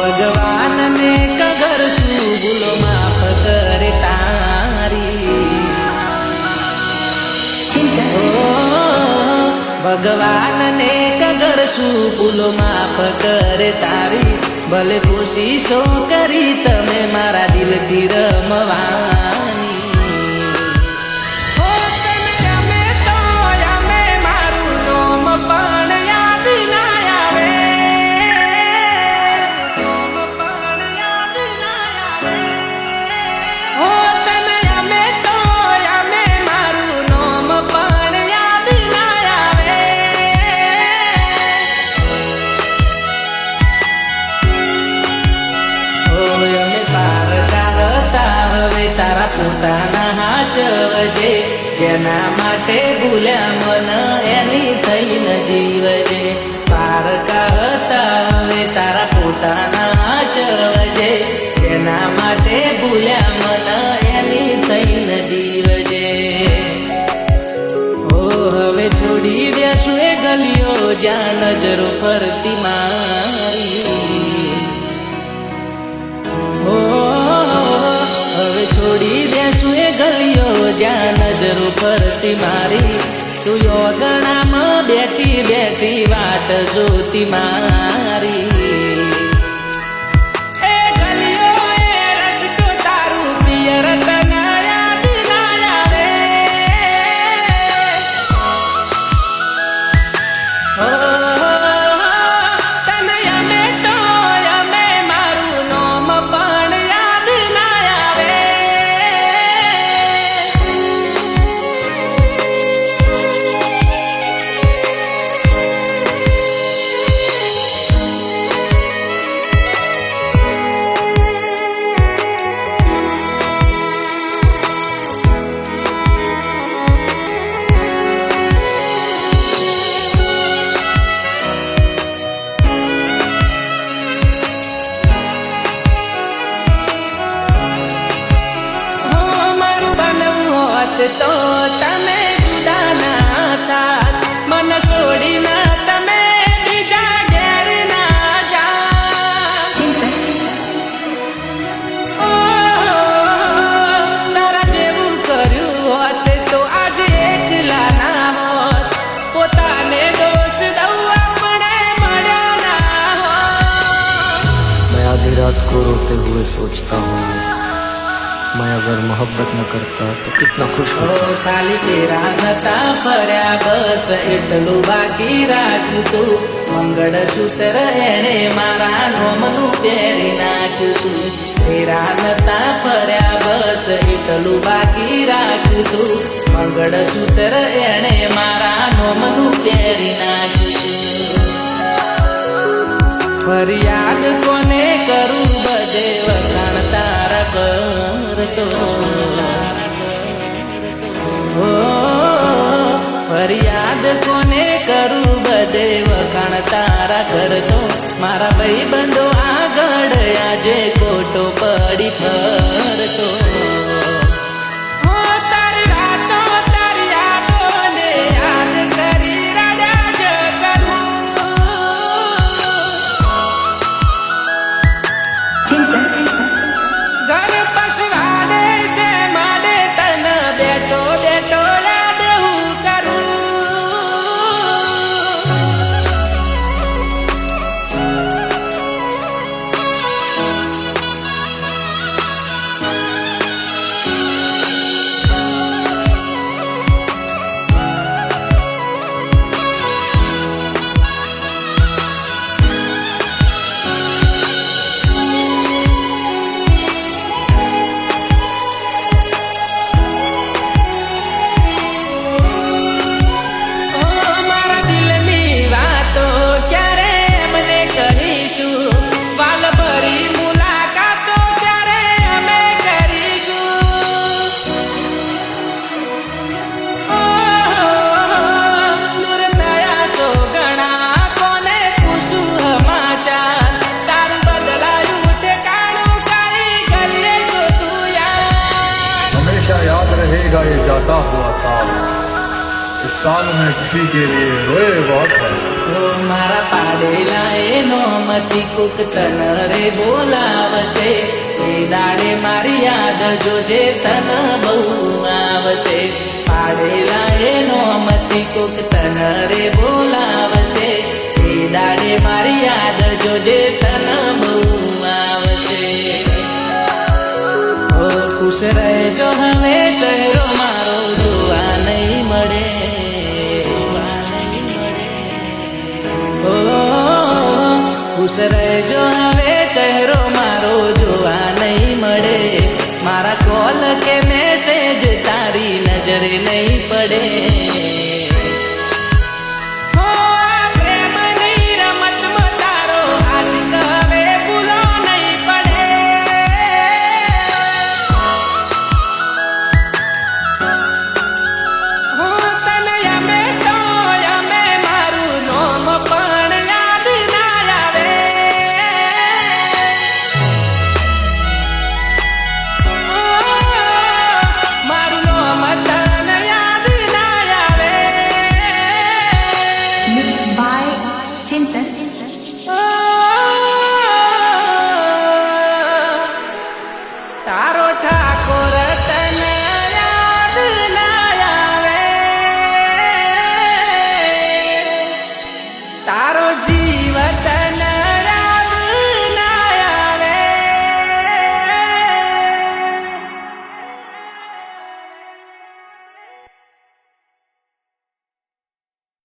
ભગવાન ને કગર શું ભૂલો માફ કરે તારી। ભગવાન ને કગર શું ભૂલો માફ કરે તારી। ભલે કોશિશો કરી તમે મારા દિલથી રમવાની। તારા પોતાના હાચવજે જેના માટે ભૂલ્યા મન એની થઈને જીવજે। પારકા હતા હવે તારા પોતાના હાચવજે જેના માટે ભૂલ્યા મન એની થઈને જીવજે। ઓ હવે છોડી દેશું એ ગલીઓ જ્યાં નજરો ફરતી મારી। છોડી દેશું એ ગલીઓ જ્યાં નજરો ફરતી મારી। તું યોગણામાં બેઠી બેઠી વાટ જોતી મારી। એ ગલીઓ એ રસ્તો તારું પિયર તને યાદ ના આવે। તને અમે તો અમે મારું નામ પણ યાદ ના આવે। તો તમે જુદા ના થાત મન છોડીને તમે બીજા ઘેર ના જાત। તારા જેવું કર્યું હોત તો આજે એકલા ના હોત। પોતાને દોષ દઉં આપણે મળ્યા ના હોત। मैं आधी रात को रोते हुए सोचता हूँ मैं अगर मोहब्बत न करता तो कितना खुश होता। खाली तेरा नता फर्या बस એટલું બાકી રાખ્યું તું। મંગળસૂત્ર એણે મારા નોમનું પહેરી નાખ્યું તું। તેરા નતા ફર્યા બસ એટલું બાકી રાખ્યું તું। મંગળસૂત્ર એણે મારા નોમનું પહેરી નાખ્યું તું। ફરિયાદ કોને કરું બધે વખાણ તારા કરતો। ફરિયાદ કોને કરું બધે વખાણ તારા કરતો। મારા ભાઈબંધો આગળ આજે ખોટો પડી ફરતો। इस साल मैं किसी के लिए रोए बहुत है। ઓ મારા પાડેલા એનો મતી કુક તન રે બોલાવશે એ દાડે મારી યાદ જોજે તન બહુ આવશે પાડેલા એનો મતી કુક તન રે બોલાવશે એ દાડે મારી યાદ જોજે તન બહુ આવશે ઓ ખુશ રહેજો હવે ચહેરો મારો જોવા નહીં મળે ઓ ખુશ રહેજો હવે ચહેરો મારો જોવા નહીં મળે મારા કોલ કે મેસેજ તારી નજરે નહીં પડે